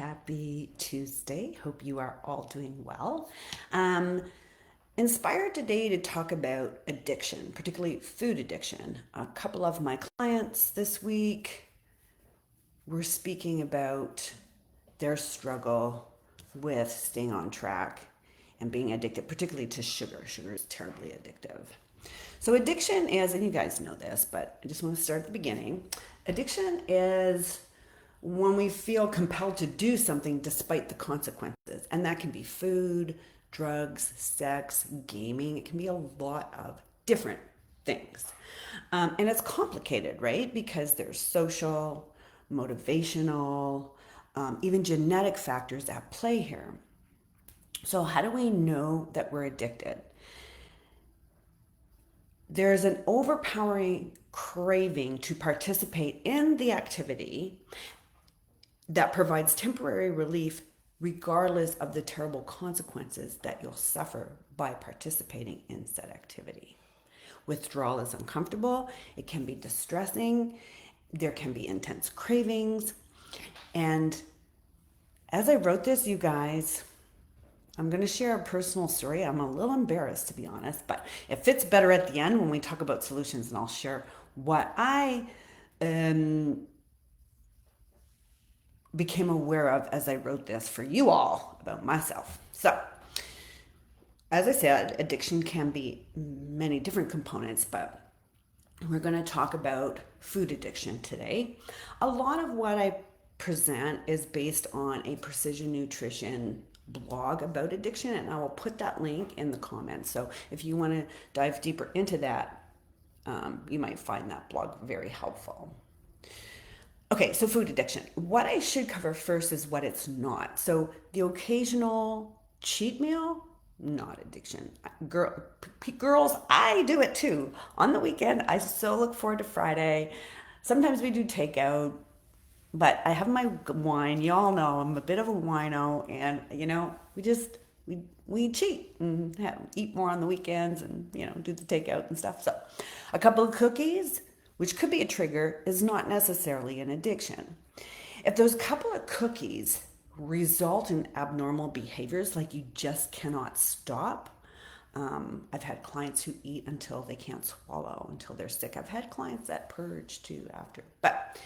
Happy Tuesday. Hope you are all doing well. Inspired today to talk about addiction, particularly food addiction. A couple of my clients this week were speaking about their struggle with staying on track and being addicted, particularly to sugar. Sugar is terribly addictive. So, addiction is, and you guys know this, but I just want to start at the beginning. Addiction is when we feel compelled to do something despite the consequences. And that can be food, drugs, sex, gaming. It can be a lot of different things. And it's complicated, right? Because there's social, motivational, even genetic factors at play here. So, how do we know that we're addicted? There's an overpowering craving to participate in the activity that provides temporary relief regardless of the terrible consequences that you'll suffer by participating in said activity. Withdrawal is uncomfortable, it can be distressing, there can be intense cravings. And as I wrote this, you guys, I'm going to share a personal story. I'm a little embarrassed, to be honest, but it fits better at the end when we talk about solutions, and I'll share what I became aware of as I wrote this for you all about myself. So, as I said, addiction can be many different components, but we're going to talk about food addiction today. A lot of what I present is based on a precision nutrition blog about addiction, and I will put that link in the comments. So if you want to dive deeper into that, you might find that blog very helpful. Okay, so food addiction. What I should cover first is what it's not. So the occasional cheat meal, not addiction. Girls, I do it too. On the weekend, I so look forward to Friday. Sometimes we do takeout, but I have my wine. Y'all know I'm a bit of a wino, and we cheat and eat more on the weekends, and do the takeout and stuff. So, a couple of cookies, which could be a trigger, is not necessarily an addiction. If those couple of cookies result in abnormal behaviors, like you just cannot stop. I've had clients who eat until they can't swallow, until they're sick. I've had clients that purge too after. But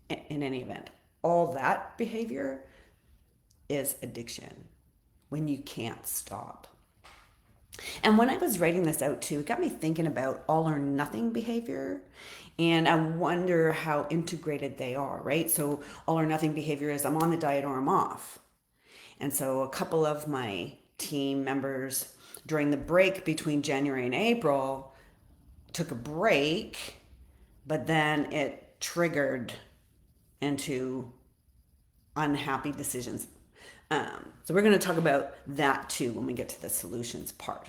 in any event, all that behavior is addiction when you can't stop. And when I was writing this out too, it got me thinking about all or nothing behavior. And I wonder how integrated they are, right? So all or nothing behavior is I'm on the diet or I'm off. And so a couple of my team members during the break between January and April took a break, but then it triggered into unhappy decisions. So we're going to talk about that too when we get to the solutions part.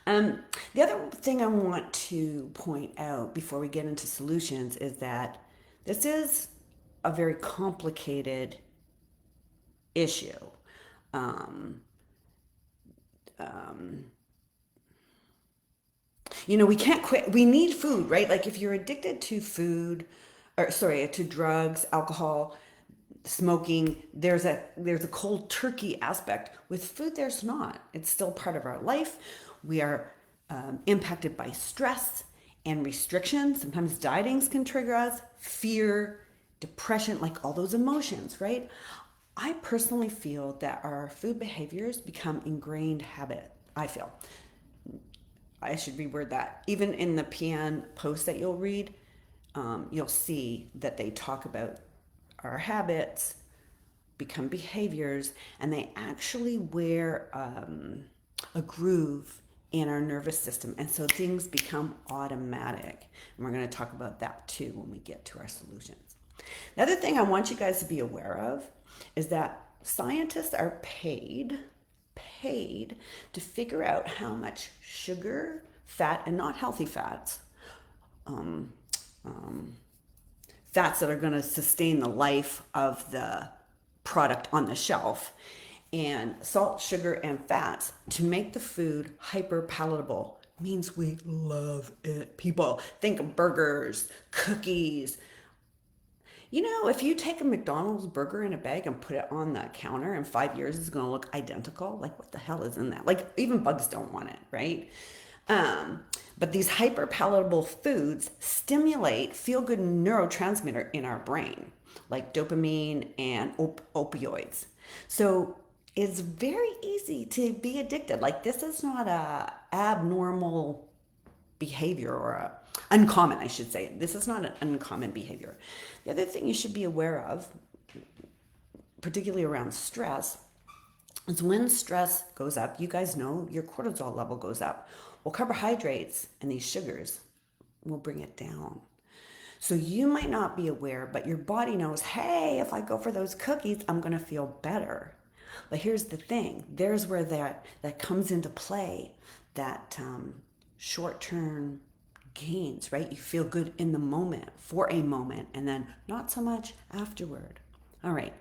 The other thing I want to point out before we get into solutions is that this is a very complicated issue. We can't quit. We need food, right? Like if you're addicted to to drugs, alcohol, smoking, there's a cold turkey aspect. With food, there's not. It's still part of our life. We are impacted by stress and restrictions. Sometimes dietings can trigger us, fear, depression, like all those emotions, right? I personally feel that our food behaviors become ingrained habit. I should reword that. Even in the PN post that you'll read, you'll see that they talk about our habits become behaviors, and they actually wear a groove in our nervous system, and so things become automatic. And we're going to talk about that too when we get to our solutions. The other thing I want you guys to be aware of is that scientists are paid to figure out how much sugar, fat, and not healthy fats, fats that are going to sustain the life of the product on the shelf, and salt, sugar, and fats to make the food hyper palatable means we love it. People think of burgers, cookies. If you take a McDonald's burger in a bag and put it on the counter in 5 years, it's going to look identical. Like, what the hell is in that? Like, even bugs don't want it, right? Um, but these hyper palatable foods stimulate feel good neurotransmitter in our brain, like dopamine and opioids. So it's very easy to be addicted. Like, this is not a abnormal behavior or uncommon, I should say. This is not an uncommon behavior. The other thing you should be aware of, particularly around stress, is when stress goes up, you guys know your cortisol level goes up. Well, carbohydrates and these sugars will bring it down. So you might not be aware, but your body knows, hey, if I go for those cookies, I'm going to feel better. But here's the thing, there's where that comes into play, that short-term gains, right? You feel good in the moment, for a moment, and then not so much afterward. All right,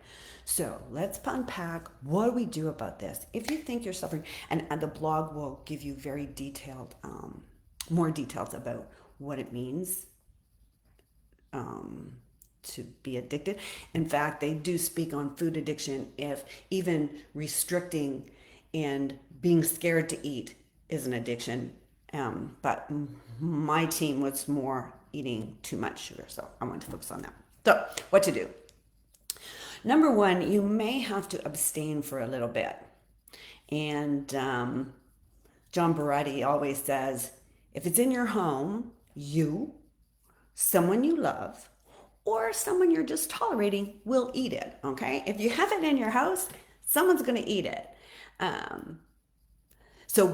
so let's unpack what do we do about this. If you think you're suffering, and the blog will give you very detailed, more details about what it means to be addicted. In fact, they do speak on food addiction, if even restricting and being scared to eat is an addiction. But my team was more eating too much sugar, so I want to focus on that. So, what to do? Number one, you may have to abstain for a little bit. And John Baretti always says, if it's in your home, someone you love, or someone you're just tolerating will eat it, okay? If you have it in your house, someone's going to eat it. So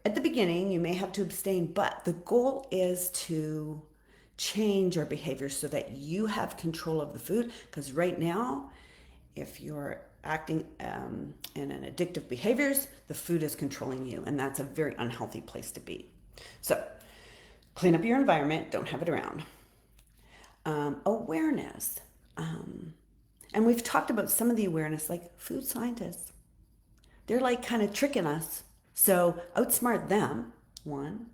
at the beginning, you may have to abstain, but the goal is to change your behavior so that you have control of the food. Because right now, if you're acting in an addictive behaviors, the food is controlling you, and that's a very unhealthy place to be. So clean up your environment, don't have it around. Awareness. And we've talked about some of the awareness, like food scientists. They're like kind of tricking us. So outsmart them, one.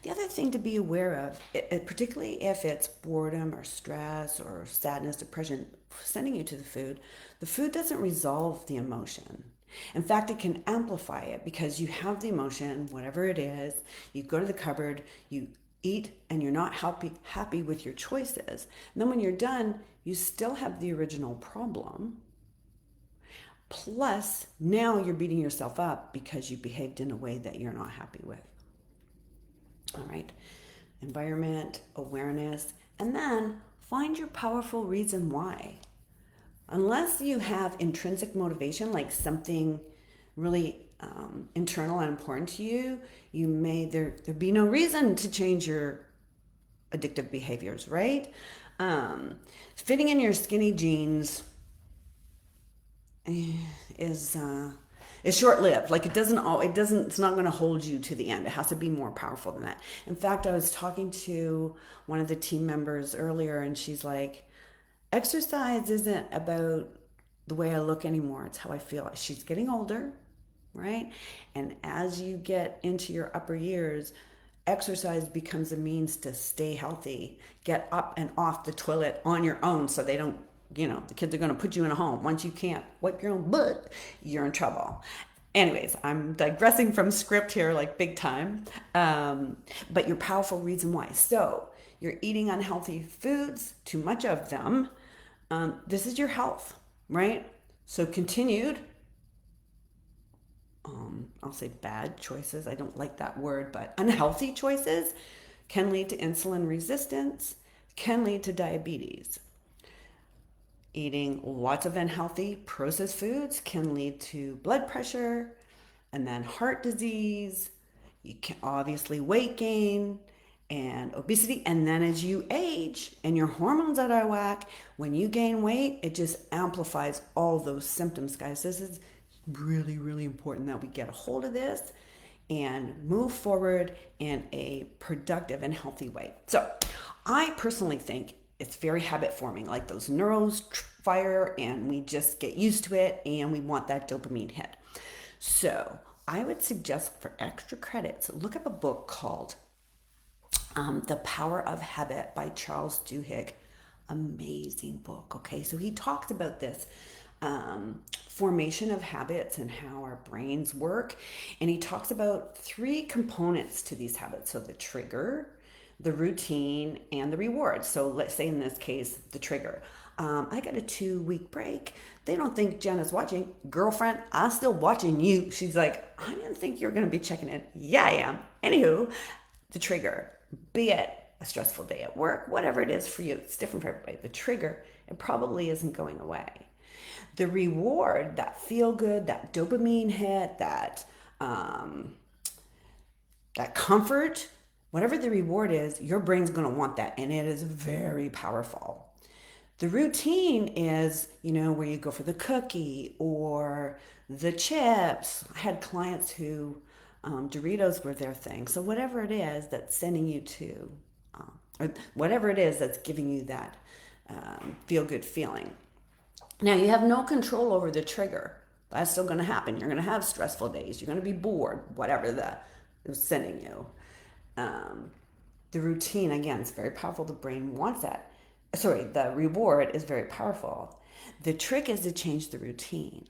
The other thing to be aware of, particularly if it's boredom or stress or sadness, depression, sending you to the food doesn't resolve the emotion. In fact, it can amplify it because you have the emotion, whatever it is, you go to the cupboard, you eat, and you're not happy with your choices. And then when you're done, you still have the original problem. Plus, now you're beating yourself up because you behaved in a way that you're not happy with. All right, environment, awareness, and then find your powerful reason why. Unless you have intrinsic motivation, like something really internal and important to you, there be no reason to change your addictive behaviors, right? Fitting in your skinny jeans is short-lived. Like it's not going to hold you to the end. It has to be more powerful than that. In fact, I was talking to one of the team members earlier, and she's like, exercise isn't about the way I look anymore. It's how I feel. She's getting older, right? And as you get into your upper years, exercise becomes a means to stay healthy, get up and off the toilet on your own so they don't, the kids are going to put you in a home. Once you can't wipe your own butt, you're in trouble. Anyways, I'm digressing from script here like big time. But your powerful reason why. So you're eating unhealthy foods, too much of them. This is your health, right? So continued, I'll say bad choices. I don't like that word, but unhealthy choices can lead to insulin resistance, can lead to diabetes. Eating lots of unhealthy processed foods can lead to blood pressure and then heart disease. You can obviously weight gain and obesity. And then as you age and your hormones are out of whack, when you gain weight, it just amplifies all those symptoms, guys. This is really, really important that we get a hold of this and move forward in a productive and healthy way. So I personally think it's very habit forming, like those neurons fire and we just get used to it and we want that dopamine hit. So I would suggest for extra credits, look up a book called The Power of Habit by Charles Duhigg. Amazing book. Okay, so he talks about this formation of habits and how our brains work. And he talks about three components to these habits. So the trigger, the routine, and the reward. So let's say in this case, the trigger. I got a 2 week break. They don't think Jenna's watching. Girlfriend, I'm still watching you. She's like, I didn't think you were going to be checking in. Yeah, I am. Anywho, the trigger, be it a stressful day at work, whatever it is for you, it's different for everybody. The trigger, it probably isn't going away. The reward, that feel good, that dopamine hit, that comfort, whatever the reward is, your brain's going to want that, and it is very powerful. The routine is, where you go for the cookie or the chips. I had clients who Doritos were their thing. So whatever it is that's sending you to, or whatever it is that's giving you that feel good feeling. Now you have no control over the trigger. That's still going to happen. You're going to have stressful days. You're going to be bored, whatever is sending you. The routine, again, is very powerful. The brain wants that. Sorry, the reward is very powerful. The trick is to change the routine.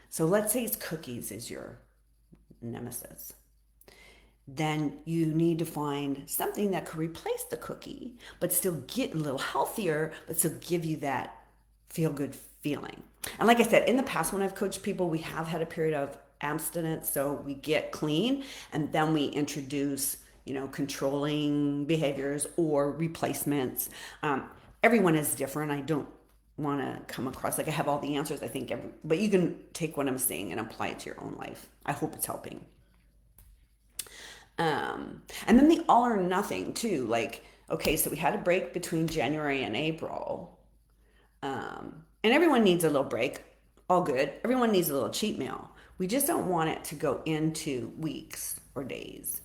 So let's say it's cookies is your nemesis. Then you need to find something that could replace the cookie, but still get a little healthier, but still give you that feel good feeling. And like I said, in the past when I've coached people, we have had a period of abstinence. So we get clean and then we introduce, controlling behaviors or replacements. Everyone is different. I don't want to come across like I have all the answers. I think, but you can take what I'm saying and apply it to your own life. I hope it's helping. And then the all or nothing too. Like, okay, so we had a break between January and April. And everyone needs a little break. All good. Everyone needs a little cheat meal. We just don't want it to go into weeks or days.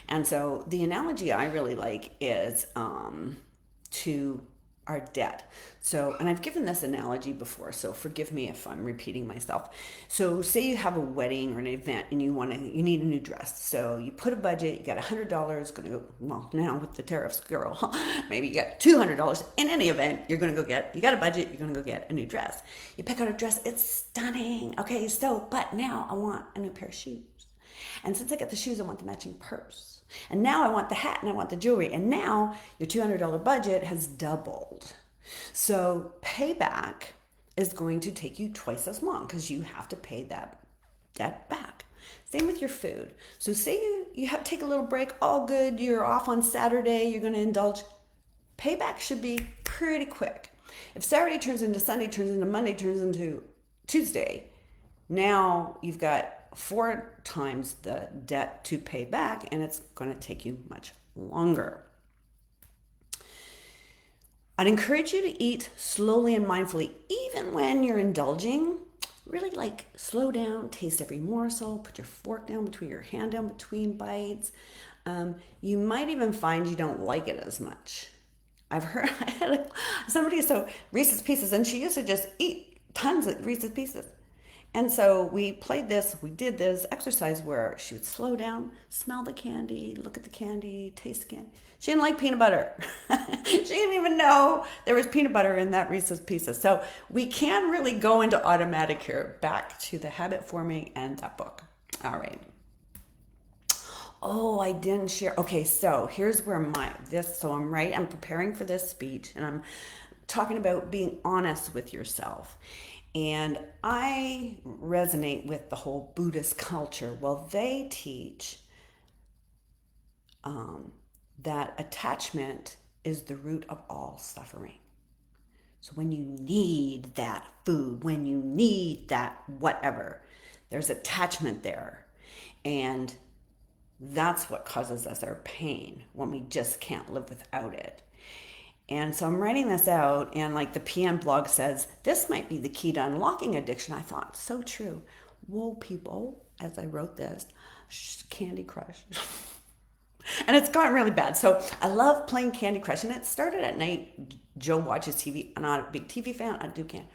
And so the analogy I really like is to our debt. So, and I've given this analogy before, so forgive me if I'm repeating myself. So say you have a wedding or an event and you need a new dress. So you put a budget, you got $100, gonna go, well, now with the tariffs, girl, maybe you got $200. In any event, you got a budget, you're gonna go get a new dress. You pick out a dress, it's stunning. Okay, so, but now I want a new pair of shoes. And since I got the shoes, I want the matching purse. And now I want the hat and I want the jewelry. And now your $200 budget has doubled. So payback is going to take you twice as long because you have to pay that debt back. Same with your food. So say you have take a little break, all good, you're off on Saturday, you're going to indulge. Payback should be pretty quick. If Saturday turns into Sunday, turns into Monday, turns into Tuesday, now you've got 4 times the debt to pay back, and it's going to take you much longer. I'd encourage you to eat slowly and mindfully, even when you're indulging. Really slow down, taste every morsel, put your fork down between your hand down between bites. You might even find you don't like it as much. I had somebody, so Reese's Pieces, and she used to just eat tons of Reese's Pieces. And so we did this exercise where she would slow down, smell the candy, look at the candy, taste the candy. She didn't like peanut butter. She didn't even know there was peanut butter in that Reese's Pieces. So we can really go into automatic here, back to the habit forming and that book. All right. Oh, I didn't share. Okay, so here's where I'm preparing for this speech and I'm talking about being honest with yourself. And I resonate with the whole Buddhist culture. Well, they teach that attachment is the root of all suffering. So when you need that food, when you need that whatever, there's attachment there. And that's what causes us our pain when we just can't live without it. And so I'm writing this out, and the PM blog says, this might be the key to unlocking addiction. I thought, so true. Whoa, people, as I wrote this, Candy Crush. And it's gotten really bad. So I love playing Candy Crush, and it started at night. Joe watches TV. I'm not a big TV fan. I do can.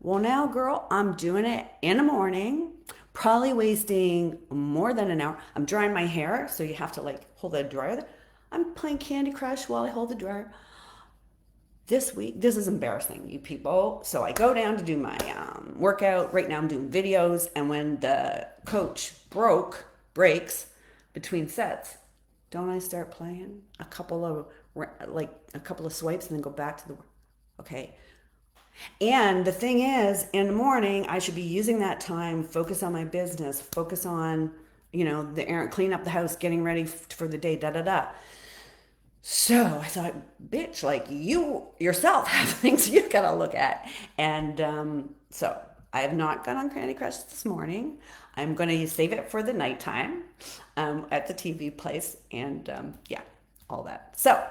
Well, now, girl, I'm doing it in the morning, probably wasting more than an hour. I'm drying my hair, so you have to hold the dryer. I'm playing Candy Crush while I hold the dryer. this week, this is embarrassing, you people. So I go down to do my workout. Right now I'm doing videos. And when the coach breaks between sets, don't I start playing a couple of swipes and then go back to the work? Okay. And the thing is, in the morning, I should be using that time, focus on my business, focus on, the errand, clean up the house, getting ready for the day, da da da. So I thought, bitch, like you yourself have things you gotta look at. And so I have not gone on Candy Crush this morning. I'm going to save it for the nighttime at the TV place. And yeah, all that. So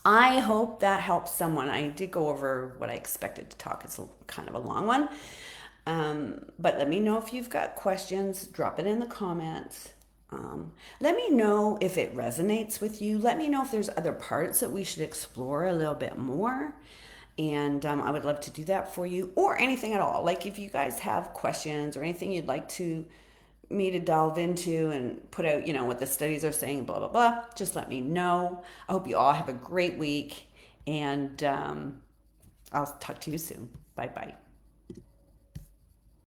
I hope that helps someone. I did go over what I expected to talk. It's kind of a long one. But let me know if you've got questions. Drop it in the comments. Let me know if it resonates with you. Let me know if there's other parts that we should explore a little bit more. And I would love to do that for you, or anything at all. Like if you guys have questions or anything you'd like me to delve into and put out, what the studies are saying, blah, blah, blah, just let me know. I hope you all have a great week. And I'll talk to you soon. Bye bye.